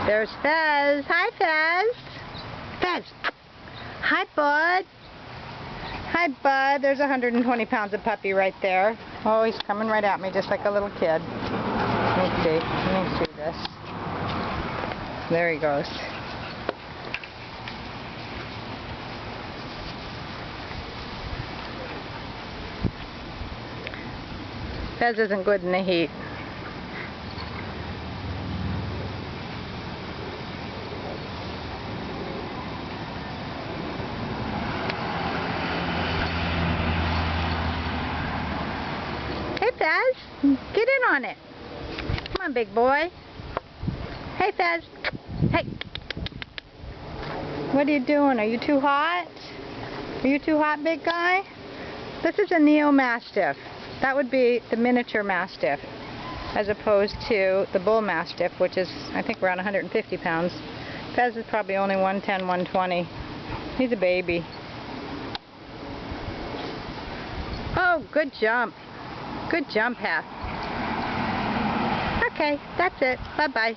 There's Fez. Hi, Fez. Fez. Hi, Bud. Hi, Bud. There's 120 pounds of puppy right there. Oh, he's coming right at me just like a little kid. Let me see. Let me see this. There he goes. Fez isn't good in the heat. Hey, Fez, get in on it. Come on, big boy. Hey, Fez. Hey. What are you doing? Are you too hot? Are you too hot, big guy? This is a Neo-Mastiff. That would be the miniature Mastiff, as opposed to the Bull Mastiff, which is, I think, around 150 pounds. Fez is probably only 110, 120. He's a baby. Oh, good jump. Good jump, Heff. Okay, that's it. Bye-bye.